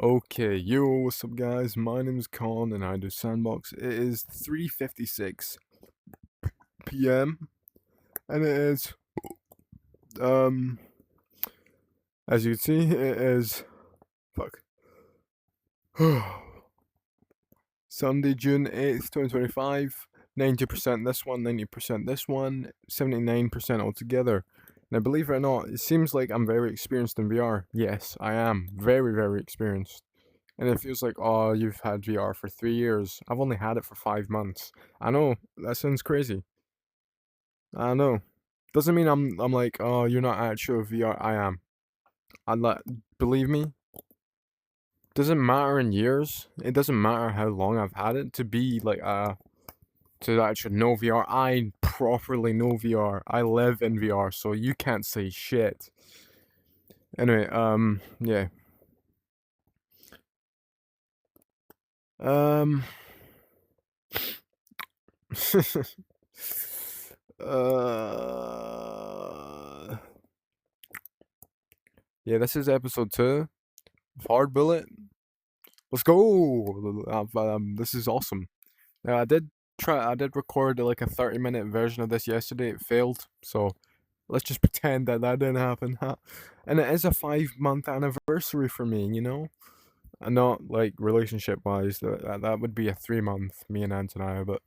Okay, yo, what's up guys? My name is Con and I do Sandbox. It is 3:56 p.m. and it is um as you can see it is fuck Sunday, June 8th, 2025. 90% this one, 90% this one, 79% altogether. Now believe it or not, it seems like I'm very experienced in VR. Yes, I am very, very experienced. And it feels like, oh, you've had VR for 3 years. I've only had it for 5 months. I know, that sounds crazy. I know. Doesn't mean I'm like, oh, you're not actual VR. I am. I like, believe me. Doesn't matter in years. It doesn't matter how long I've had it to be like to actually know VR. I properly know VR. I live in VR, so you can't say shit. Anyway, yeah. Um. Yeah, this is episode 2 of Hard Bullet. Let's go! This is awesome. Now, I did record like a 30-minute version of this yesterday. It failed, so let's just pretend that didn't happen. And it is a 5-month anniversary for me, you know? And not like relationship-wise, that would be a 3-month, me and Antonia, but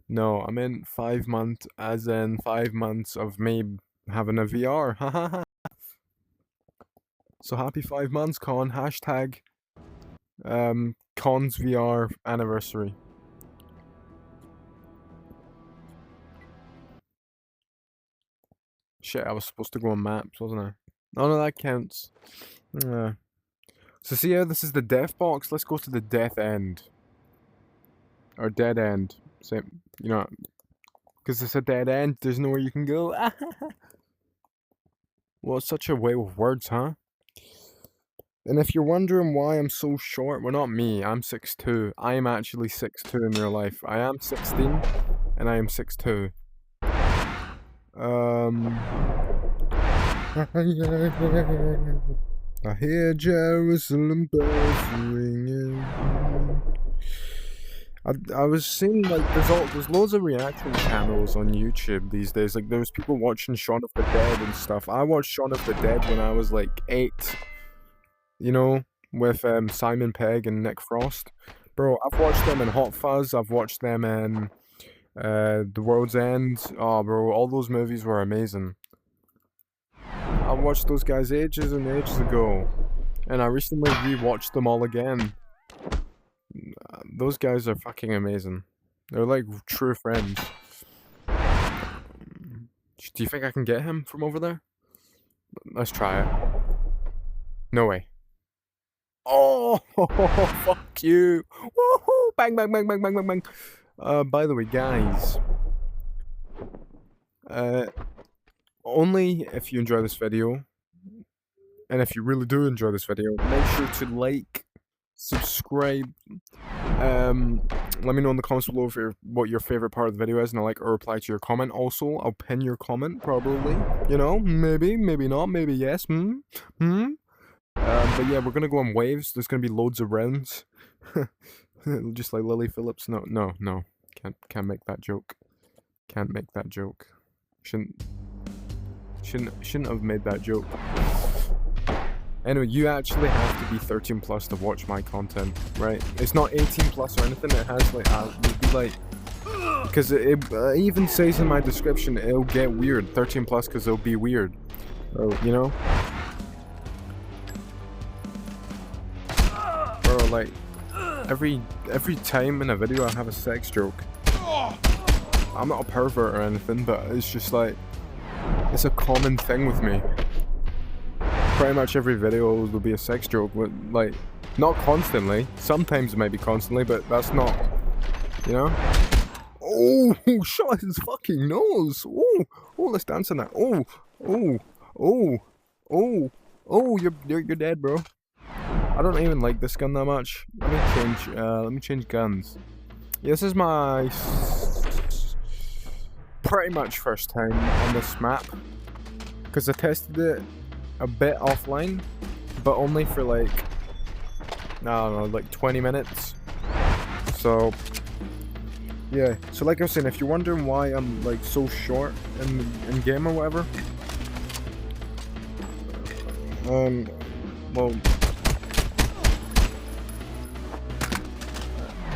no, I meant 5 months, as in 5 months of me having a VR. Hahaha. So happy 5 months, Con. Hashtag Con's VR anniversary. Shit, I was supposed to go on maps, wasn't I? Oh no, that counts. So see how this is the death box? Let's go to the death end. Or dead end. Same, you know, because it's a dead end, there's nowhere you can go. Well, it's such a way with words, huh? And if you're wondering why I'm so short, well, not me, I'm 6'2". I am actually 6'2" in real life. I am 16, and I am 6'2". I hear Jerusalem bells ringing. I was seeing like there's loads of reaction channels on YouTube these days. Like there's people watching Shaun of the Dead and stuff. I watched Shaun of the Dead when I was like 8. You know, with Simon Pegg and Nick Frost. Bro, I've watched them in Hot Fuzz. I've watched them in The World's End. Oh, bro, all those movies were amazing. I watched those guys ages and ages ago, and I recently rewatched them all again. Those guys are fucking amazing. They're like true friends. Do you think I can get him from over there? Let's try it. No way. Oh, fuck you. Woohoo! Bang, bang, bang, bang, bang, bang, bang. By the way, guys. Only if you enjoy this video, and if you really do enjoy this video, make sure to like, subscribe. Let me know in the comments below what your favorite part of the video is, and I'll like or reply to your comment. Also, I'll pin your comment, probably. You know, maybe, maybe not, maybe yes. But yeah, we're gonna go on waves. There's gonna be loads of rounds. Just like Lily Phillips. No. Can't make that joke. Can't make that joke. Shouldn't have made that joke. Anyway, you actually have to be 13 plus to watch my content, right? It's not 18 plus or anything. It has like you'd be like, because it even says in my description it'll get weird. 13 plus because it'll be weird. So, you know. Bro, like every time in a video I have a sex joke. I'm not a pervert or anything, but it's just like it's a common thing with me. Pretty much every video will be a sex joke, but like not constantly. Sometimes it might be constantly, but that's not, you know. Oh, shot his fucking nose. Oh, let's dance on that. Oh, you're dead, bro. I don't even like this gun that much. Let me change guns. Yeah, this is my pretty much first time on this map, because I tested it a bit offline, but only for like I don't know, like 20 minutes. So, yeah. So like I was saying, if you're wondering why I'm like so short in game or whatever, well,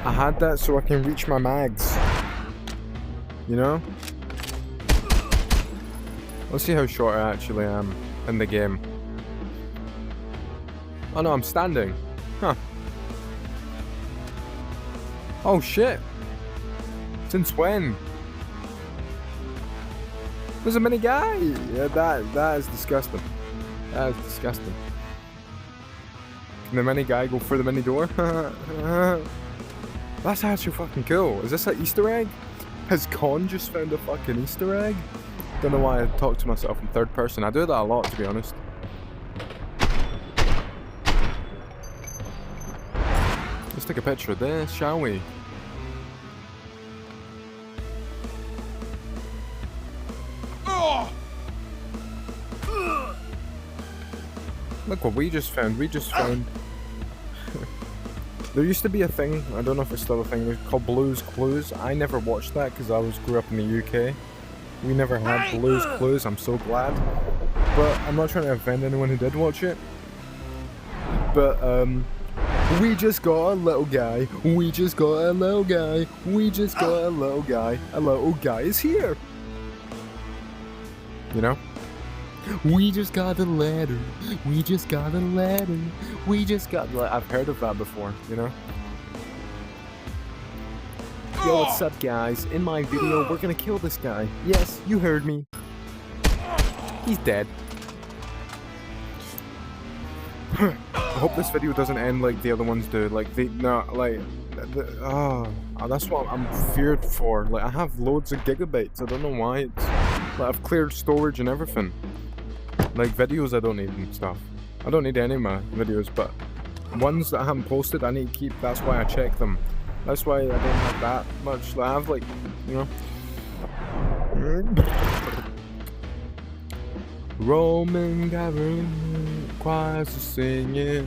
I had that so I can reach my mags. You know? Let's see how short I actually am in the game. Oh no, I'm standing. Huh. Oh shit. Since when? There's a mini guy. Yeah, that is disgusting. That is disgusting. Can the mini guy go for the mini door? That's actually fucking cool. Is this an Easter egg? Has Con just found a fucking Easter egg? Don't know why I talk to myself in third person. I do that a lot, to be honest. Let's take a picture of this, shall we? Look what we just found. We just found... There used to be a thing, I don't know if it's still a thing, it was called Blue's Clues. I never watched that because I grew up in the UK. We never had Blue's Clues, I'm so glad. But I'm not trying to offend anyone who did watch it. But, we just got a little guy. We just got a little guy. We just got a little guy. A little guy is here. You know? We just got a letter. We just got a letter. We just got... I've heard of that before, you know? Yo, what's up, guys? In my video, we're gonna kill this guy. Yes, you heard me. He's dead. I hope this video doesn't end like the other ones do. Like, that's what I'm feared for. Like, I have loads of gigabytes. I don't know why. It's, like, I've cleared storage and everything. Like, videos I don't need and stuff. I don't need any of my videos, but ones that I haven't posted, I need to keep. That's why I check them. That's why I don't have that much. I have, like, you know. Roman government choirs are singing.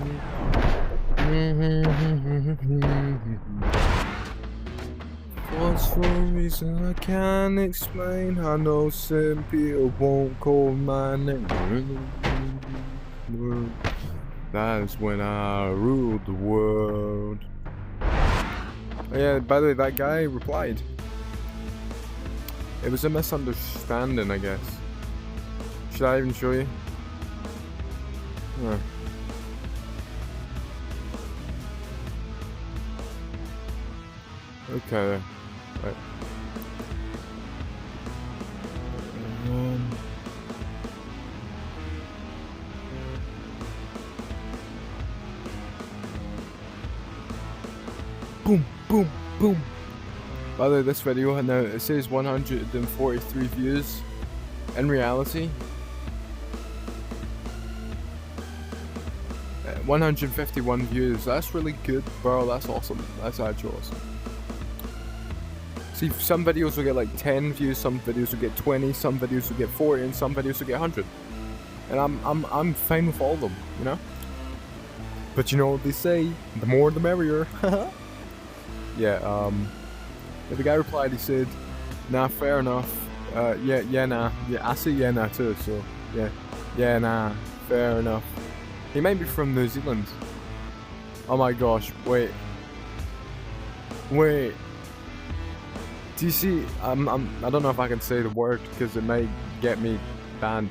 For some reason I can't explain. I know some people won't call my name. That's when I ruled the world. Oh yeah, by the way, that guy replied. It was a misunderstanding, I guess. Should I even show you? Huh. Okay. Right. Boom, boom, boom. By the way, this video now it says 143 views. In reality, 151 views. That's really good, bro. That's awesome. That's actually awesome. See, some videos will get like 10 views, some videos will get 20, some videos will get 40, and some videos will get 100. And I'm fine with all of them, you know. But you know what they say: the more, the merrier. Yeah. The guy replied. He said, "Nah, fair enough. Yeah, nah. Yeah, I say yeah, nah too. So yeah, nah, fair enough." He might be from New Zealand. Oh my gosh! Wait. Do you see? I don't know if I can say the word because it might get me banned.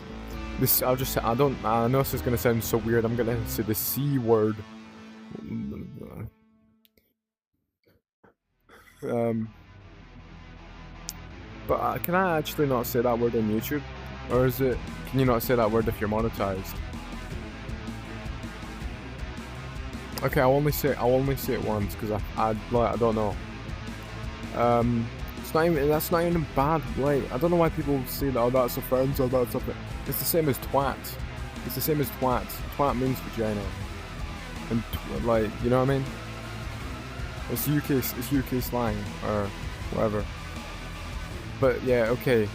I know this is gonna sound so weird. I'm gonna say the C word. But can I actually not say that word on YouTube? Or is it, can you not say that word if you're monetized? Okay, I'll only say it once because I don't know. That's not even bad. Like, I don't know why people say that. Oh, that's offense or that's something. It's the same as twat. It's the same as twat. Twat means vagina. And like, you know what I mean? It's UK slang or whatever. But yeah, okay.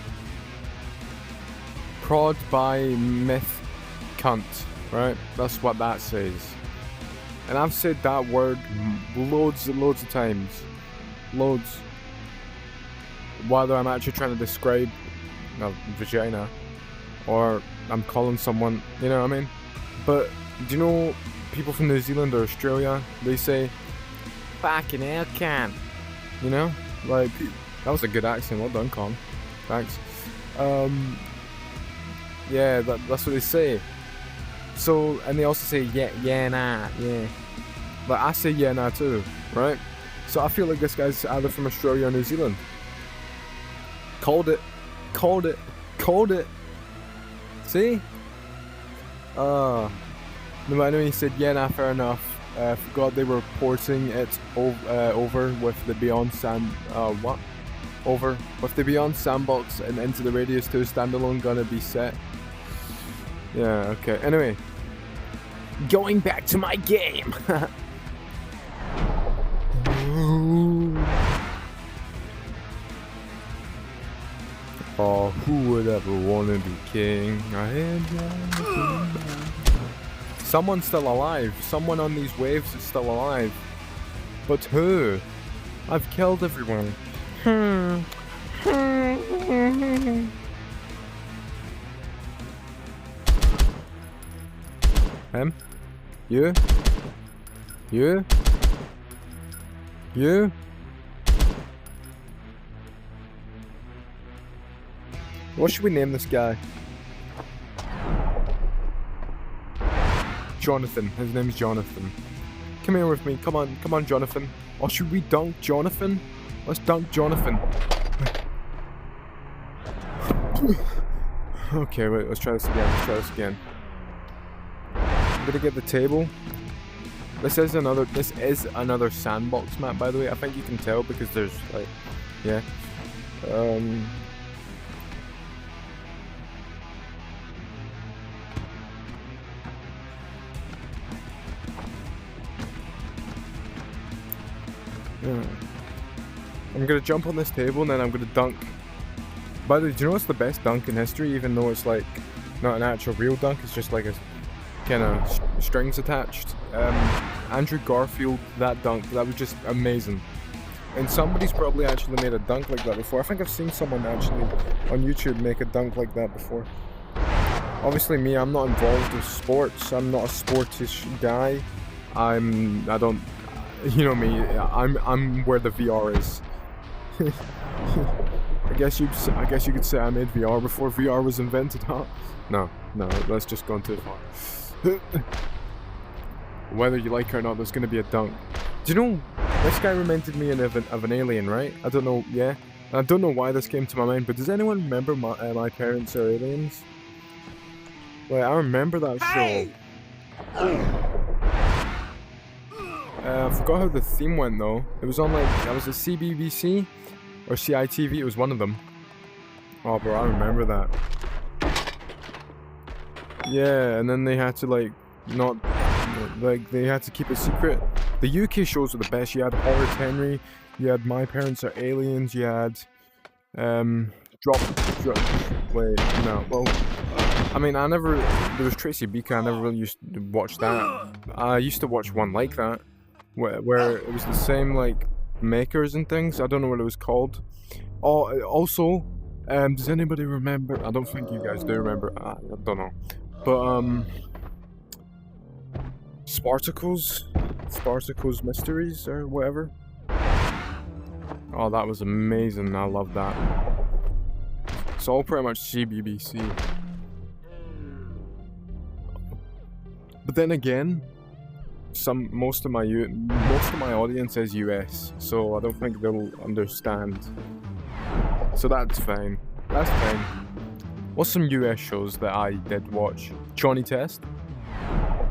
Prod by myth cunt, right? That's what that says. And I've said that word loads and loads of times. Loads. Whether I'm actually trying to describe a vagina or I'm calling someone, you know what I mean? But do you know people from New Zealand or Australia, they say fucking hell can, you know? Like, that was a good accent, well done, Con. Thanks. Yeah, that's what they say. So, and they also say yeah, nah, yeah. But I say yeah, nah too, right? So I feel like this guy's either from Australia or New Zealand. Called it. See? No, I know he said yeah, nah, fair enough. Forgot they were porting it over with the Beyond Over with the Beyond Sandbox and Into the Radius 2 standalone gonna be set. Yeah, okay. Anyway, going back to my game. Oh, who would ever want to be king? Someone's still alive. Someone on these waves is still alive. But who? I've killed everyone. Him? You? You? You? What should we name this guy? Jonathan. His name's Jonathan. Come here with me. Come on, Jonathan. Or should we dunk Jonathan? Let's dunk Jonathan. Okay, wait. Let's try this again. I'm gonna get the table. This is another sandbox map, by the way. I think you can tell because there's like, yeah. I'm gonna jump on this table and then I'm gonna dunk. By the way, do you know what's the best dunk in history? Even though it's like not an actual real dunk, it's just like a kind of strings attached. Andrew Garfield, that dunk, that was just amazing. And somebody's probably actually made a dunk like that before. I think I've seen someone actually on YouTube make a dunk like that before. Obviously me, I'm not involved with sports. I'm not a sportish guy. I don't. You know me, I'm where the VR is. I guess you could say I made VR before VR was invented, huh? No, that's just gone too far. Whether you like it or not, there's gonna be a dunk. Do you know, this guy reminded me of an alien, right? I don't know, yeah. I don't know why this came to my mind, but does anyone remember My Parents Are Aliens? Like, I remember that show. I forgot how the theme went though. It was on like, that was a CBBC or CITV, it was one of them. Oh bro, I remember that. Yeah, and then they had to like, they had to keep it secret. The UK shows were the best. You had Horace Henry, you had My Parents Are Aliens, you had, wait, no, well, I mean, there was Tracy Beaker, I never really used to watch that. I used to watch one like that. Where it was the same like makers and things. I don't know what it was called. Oh, also, does anybody remember? I don't think you guys do remember. I don't know, but Spartacus Mysteries or whatever. Oh, that was amazing. I love that. It's all pretty much CBBC. But then again, most of my audience is US, so I don't think they'll understand. So that's fine. That's fine. What's some US shows that I did watch? Johnny Test.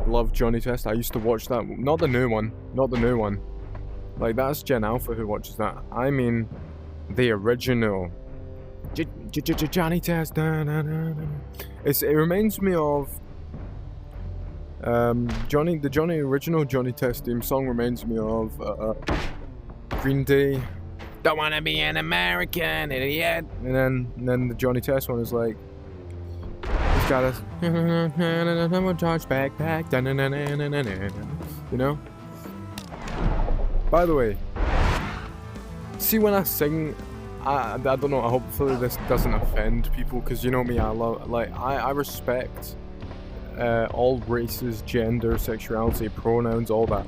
Love Johnny Test. I used to watch that. Not the new one. Like, that's Gen Alpha who watches that. I mean, the original. Johnny Test. It reminds me of the original Johnny Test theme song reminds me of Green Day. Don't wanna be an American idiot. And then the Johnny Test one is like, it's It's got a charge backpack, you know? By the way, see when I sing, I don't know, hopefully this doesn't offend people, because you know me, I respect all races, gender, sexuality, pronouns, all that.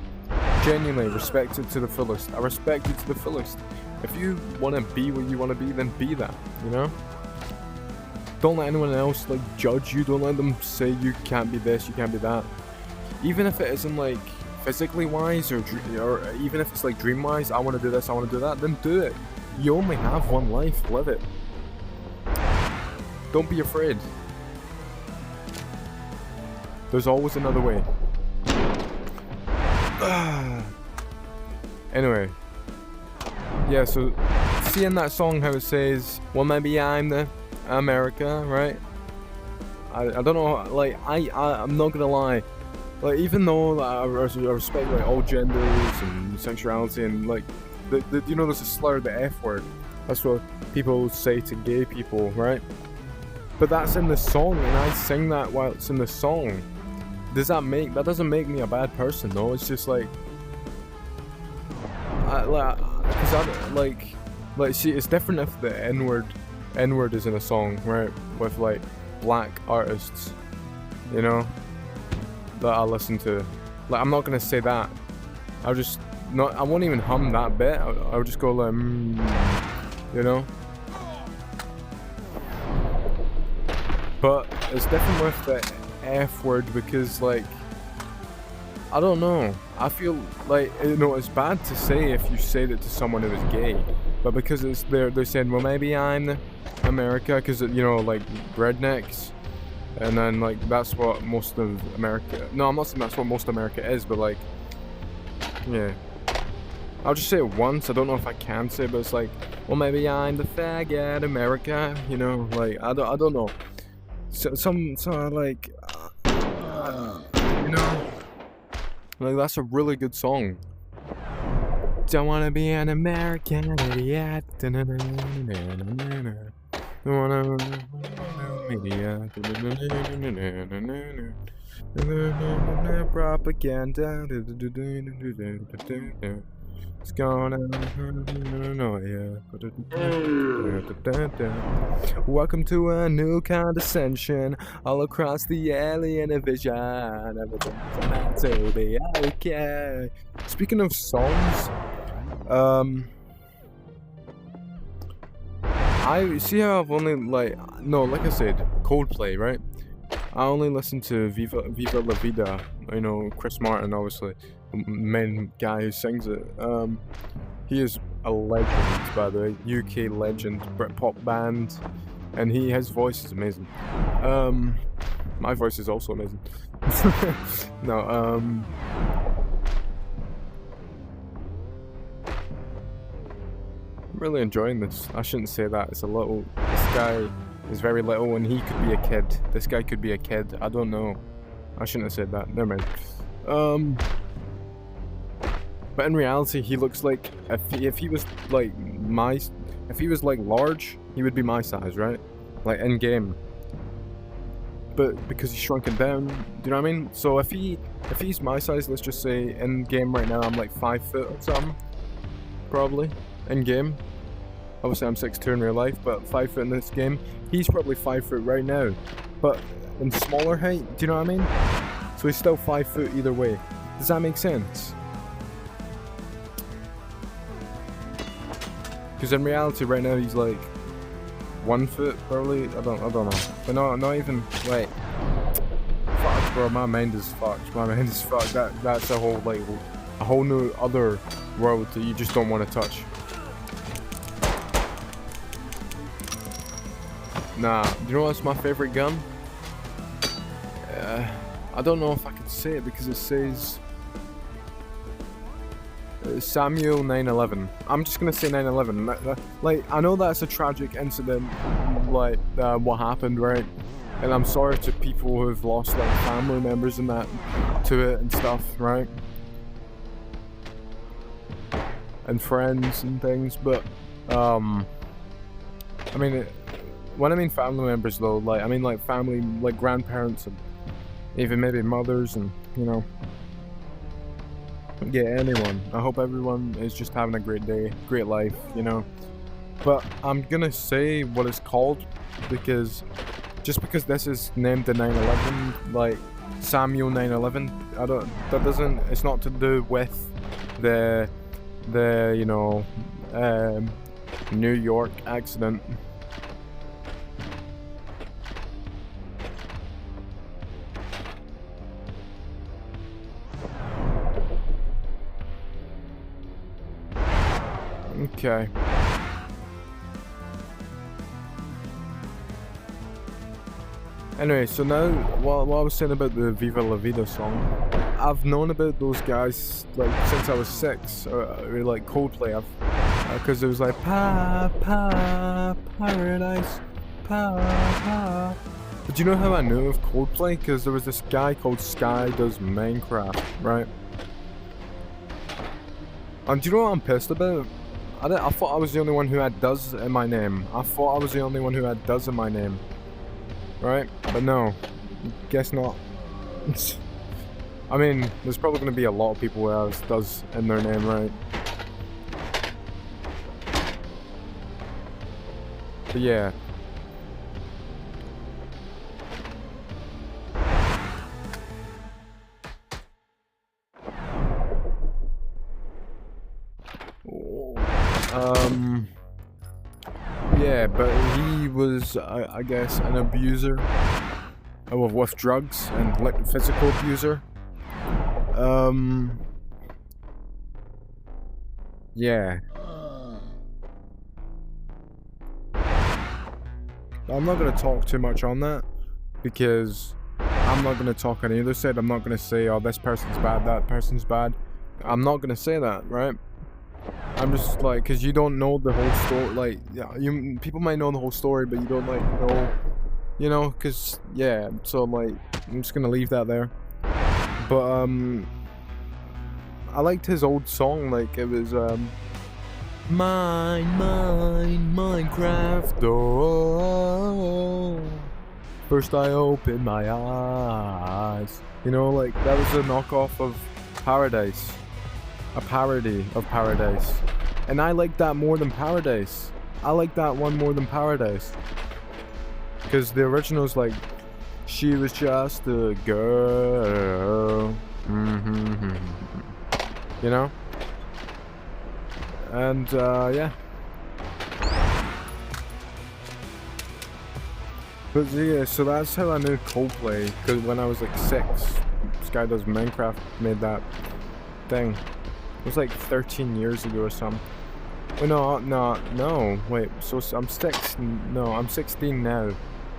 Genuinely respect it to the fullest. I respect it to the fullest. If you want to be what you want to be, then be that, you know? Don't let anyone else like judge you, don't let them say you can't be this, you can't be that. Even if it isn't like physically wise, or even if it's like dream wise, I want to do this, I want to do that, then do it. You only have one life, live it. Don't be afraid. There's always another way. Anyway. Yeah, so seeing that song how it says, well maybe I'm the America, right? I don't know, like, I'm not gonna lie. Like, even though I respect like all genders and sexuality and like, you know there's a slur, the F word. That's what people say to gay people, right? But that's in the song and I sing that while it's in the song. That doesn't make me a bad person though, it's just like, see, it's different if the N-word is in a song, right, with like black artists, you know, that I listen to. Like, I'm not gonna say that. I won't even hum that bit. I'll just go like, you know. But it's different with the F word because, like, I don't know. I feel like, you know, it's bad to say if you said it to someone who is gay, but because it's they're saying, well, maybe I'm the America, because, you know, like rednecks, and then like that's what most of America. No, I'm not saying that's what most America is, but like, yeah. I'll just say it once. I don't know if I can say it, but it's like, well, maybe I'm the faggot America. You know, like I don't know. So like, you know. Like, that's a really good song. Don't wanna be an American idiot. Propaganda. It's gonna annoy you. Welcome to a new condescension all across the alien vision. Everything's meant to be okay. Speaking of songs, I see how I've only like I said, Coldplay, right? I only listen to Viva La Vida, you know, Chris Martin, obviously, the main guy who sings it. He is a legend, by the way, UK legend, Britpop band, and his voice is amazing. My voice is also amazing. No, I'm really enjoying this. I shouldn't say that. This guy is very little and he could be a kid. This guy could be a kid. I don't know. I shouldn't have said that. Never mind. But in reality, he looks like if he was like large, he would be my size, right? Like in game. But because he's shrunken down, do you know what I mean? So if he's my size, let's just say in game right now, I'm like 5 foot or something, probably in game. Obviously, I'm 6'2" in real life, but 5 foot in this game. He's probably 5 foot right now, but in smaller height. Do you know what I mean? So he's still 5 foot either way. Does that make sense? Because in reality, right now he's like 1 foot probably. I don't know. But not even. Wait. Fuck, bro. My mind is fucked. That's a whole new other world that you just don't want to touch. Nah, do you know what's my favorite gun? I don't know if I could say it because it says Samuel 9/11. I'm just gonna say 9/11. Like, I know that's a tragic incident, like what happened, right? And I'm sorry to people who've lost like family members and that to it and stuff, right? And friends and things, but I mean, when I mean family members though, like I mean like family, like grandparents and even maybe mothers and yeah, anyone. I hope everyone is just having a great day, great life, But I'm gonna say what it's called because just because this is named the 9/11, like Samuel 9/11, it's not to do with the New York accident. Okay. Anyway, so now, what I was saying about the Viva La Vida song, I've known about those guys, like, since I was 6, or like Coldplay, because it was like, paradise, But do you know how I knew of Coldplay? Because there was this guy called Sky Does Minecraft, right? And do you know what I'm pissed about? I thought I was the only one who had does in my name. Right? But no. Guess not. I mean, there's probably going to be a lot of people who have does in their name, right? But yeah. Yeah, but he was, I guess, an abuser with drugs and like physical abuser. Yeah. I'm not gonna talk too much on that because I'm not gonna talk on either side. I'm not gonna say, oh, this person's bad, that person's bad. I'm not gonna say that, right? I'm just like, cause you don't know the whole story. Like, yeah, people might know the whole story, but you don't like know, cause yeah. So like, I'm just gonna leave that there. But I liked his old song. Like it was Minecraft. Oh, first I opened my eyes. Like that was a knockoff of Paradise. A parody of Paradise. And I like that more than Paradise. I like that one more than Paradise. Because the original's like, she was just a girl. And, yeah. But yeah, so that's how I knew Coldplay. Because when I was like 6, this guy does Minecraft made that thing. It was like 13 years ago or something. Oh, no, wait, so I'm 16 now.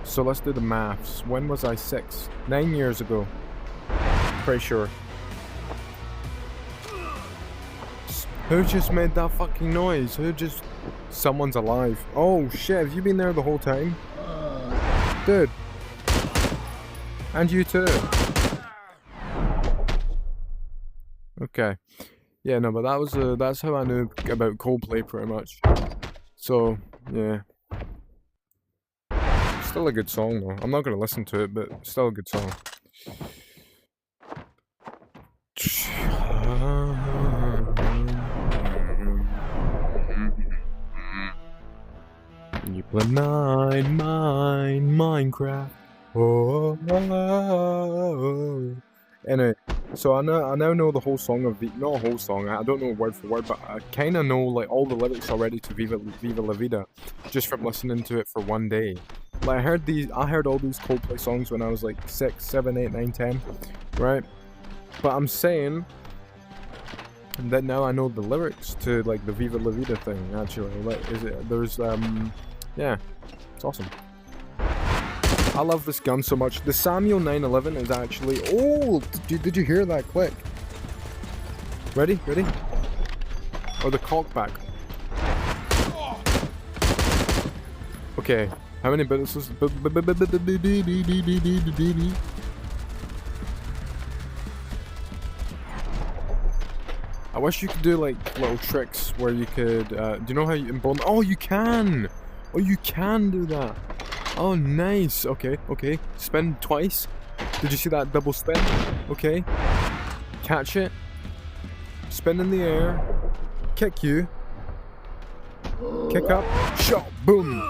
So let's do the maths. When was I 6? 9 years ago. Pretty sure. Who just made that fucking noise? Someone's alive. Oh shit, have you been there the whole time? Dude. And you too. Okay. Yeah, no, but that's how I knew about Coldplay pretty much. So, yeah. Still a good song though. I'm not gonna listen to it, but still a good song. You play Minecraft. Oh. Anyway, so I now know the whole song of not a whole song. I don't know word for word, but I kind of know like all the lyrics already to Viva La Vida, just from listening to it for one day. Like I heard all these Coldplay songs when I was like 6, 7, 8, 9, 10, right? But I'm saying that now I know the lyrics to like the Viva La Vida thing. Actually, like yeah, it's awesome. I love this gun so much. The Samuel 911 is actually... Oh! Did you hear that click? Ready? Or the cockback. Okay. How many bullets was... I wish you could do like little tricks where you could... do you know how you... Oh, you can! Oh, you can do that! Oh, nice. Okay, okay. Spin twice. Did you see that double spin? Okay. Catch it. Spin in the air. Kick you. Kick up. Shot. Boom.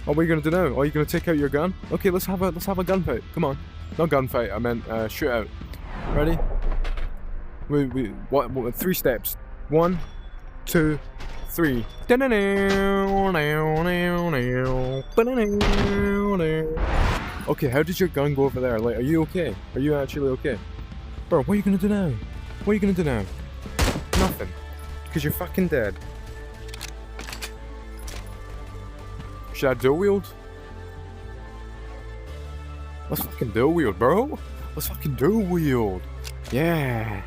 Oh, what are you gonna do now? Oh, you gonna take out your gun? Okay, let's have a gunfight. Come on. Not gunfight. I meant shootout. Ready? What? 3 steps. 1, 2, 3. Okay, how did your gun go over there? Like, are you okay? Are you actually okay? Bro, what are you gonna do now? What are you gonna do now? Nothing. Because you're fucking dead. Should I dual wield? Let's fucking dual wield, bro. Let's fucking dual wield. Yeah.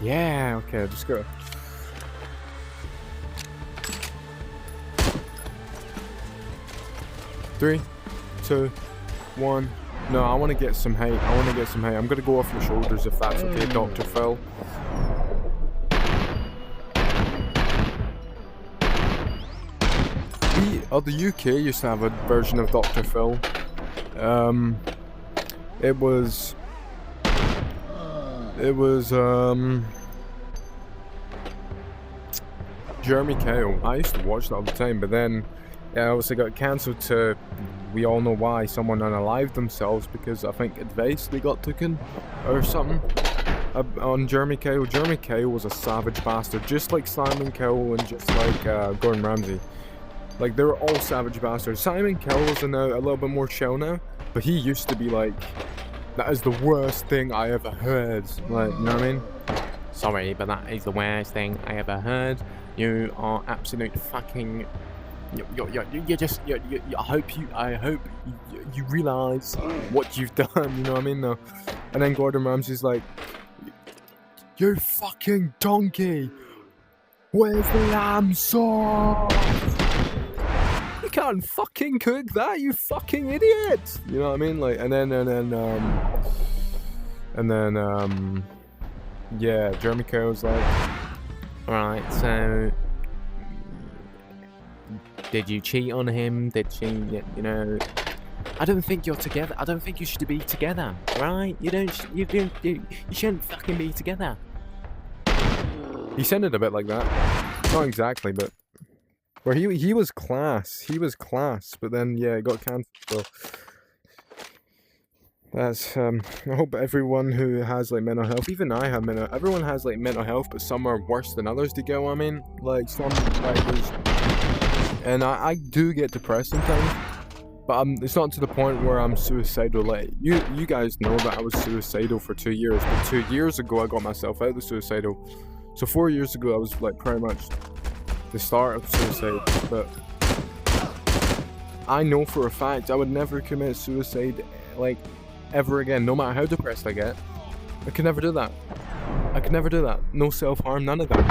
Yeah, okay, just go. Three, 2, 1. No, I want to get some height. I'm going to go off your shoulders if that's okay, Dr. Phil. The UK used to have a version of Dr. Phil. It was Jeremy Kyle. I used to watch that all the time, but then it obviously got cancelled to, we all know why, someone unalived themselves because I think advice they got taken or something on Jeremy Kyle. Jeremy Kyle was a savage bastard, just like Simon Cowell and just like Gordon Ramsay. Like, they were all savage bastards. Simon Cowell's now a little bit more chill now, but he used to be like, that is the worst thing I ever heard. Like, you know what I mean? Sorry, but that is the worst thing I ever heard. You are absolute fucking. I hope you realize what you've done. You know what I mean? Though, and then Gordon Ramsay's like, "You fucking donkey! Where's the lamb sauce? You can't fucking cook that, you fucking idiot!" You know what I mean? Like, and then yeah, Jeremy Kale's like, alright, so did you cheat on him? Did she, you know, I don't think you're together. I don't think you should be together, right? You shouldn't fucking be together. He sounded a bit like that. Not exactly, but where he was class. He was class, but then yeah, it got cancelled. So that's I hope everyone who has like mental health, even I have everyone has like mental health, but some are worse than others. Do you get what I mean? Like some like there's, and I do get depressed sometimes, but it's not to the point where I'm suicidal. Like you guys know that I was suicidal for 2 years, but 2 years ago I got myself out of suicidal. So 4 years ago I was like pretty much the start of suicide, but I know for a fact I would never commit suicide like ever again, no matter how depressed I get. I could never do that. I could never do that. No self-harm, none of that.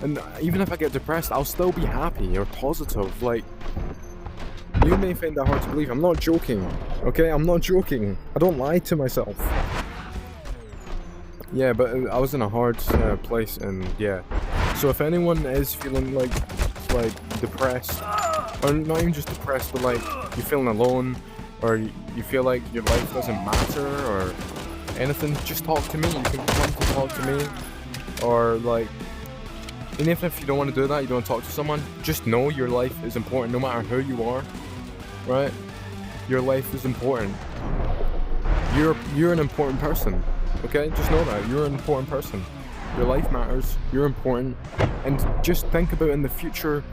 And even if I get depressed, I'll still be happy or positive. Like, you may find that hard to believe. I'm not joking, okay? I'm not joking. I don't lie to myself. Yeah, but I was in a hard place, and yeah. So if anyone is feeling like depressed, or not even just depressed, but like you're feeling alone, or you feel like your life doesn't matter, or anything, just talk to me. You can come to talk to me, or like, even if you don't want to do that, you don't want to talk to someone, just know your life is important, no matter who you are, right? Your life is important. You're an important person, okay? Just know that, you're an important person. Your life matters, you're important, and just think about in the future,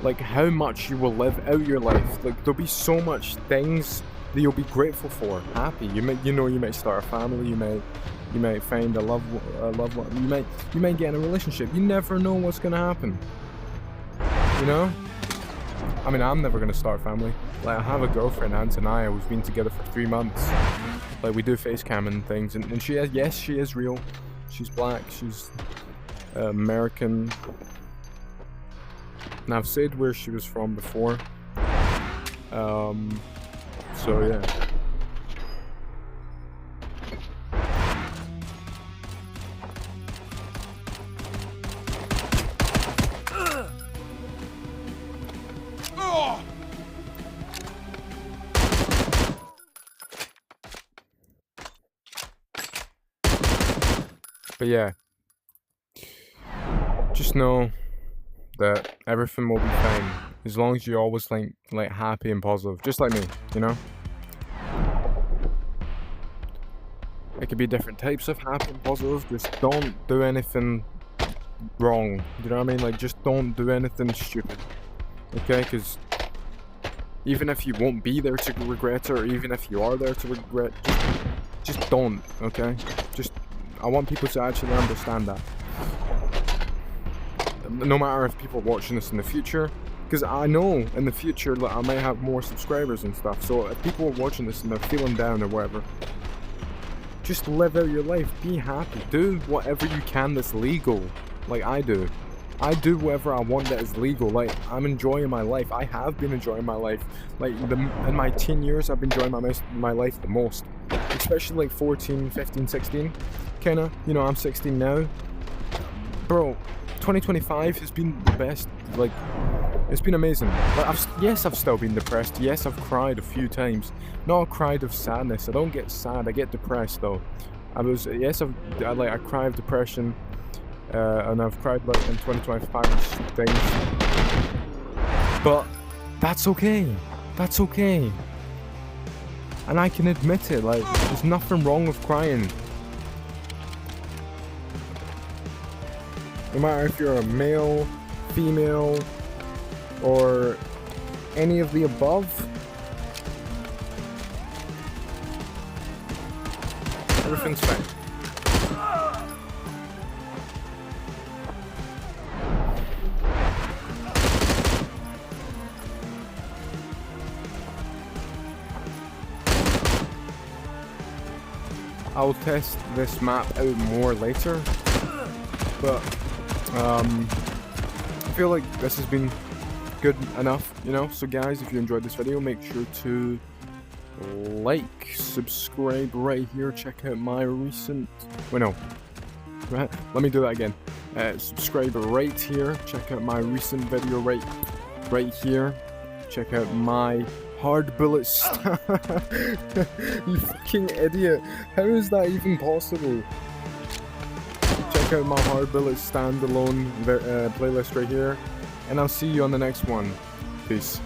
like how much you will live out your life. Like there'll be so much things that you'll be grateful for, happy. You might start a family, you might find a loved one, you might get in a relationship. You never know what's gonna happen. You know? I mean, I'm never gonna start a family. Like I have a girlfriend, Antonia, we've been together for 3 months. Like we do face cam and things, and she is real. She's black, she's American. And I've said where she was from before. So yeah. But yeah, just know that everything will be fine as long as you're always like happy and positive, just like me, you know. It could be different types of happy and positive. Just don't do anything wrong. You know what I mean? Like, just don't do anything stupid. Okay? Because even if you won't be there to regret it, or even if you are there to regret, just don't. Okay? I want people to actually understand that. No matter if people are watching this in the future, because I know in the future that I might have more subscribers and stuff. So if people are watching this and they're feeling down or whatever, just live out your life. Be happy. Do whatever you can that's legal. Like I do. I do whatever I want that is legal. Like, I'm enjoying my life. I have been enjoying my life. Like, in my teen years, I've been enjoying my life the most. Especially like 14, 15, 16. Kinda. You know, I'm 16 now. Bro, 2025 has been the best. Like, it's been amazing. Like, yes, I've still been depressed. Yes, I've cried a few times. Not cried of sadness. I don't get sad. I get depressed though. I cried of depression, and I've cried like in 2025 things. But that's okay. That's okay. And I can admit it. Like, there's nothing wrong with crying. No matter if you're a male, female, or any of the above, everything's fine. I'll test this map out more later, but I feel like this has been good enough, you know. So guys, if you enjoyed this video, make sure to like, subscribe right here, check out my recent, let me do that again. Subscribe right here, check out my recent video right here, check out my hard bullet you fucking idiot, how is that even possible? Check out my hard bullet standalone playlist right here, and I'll see you on the next one. Peace.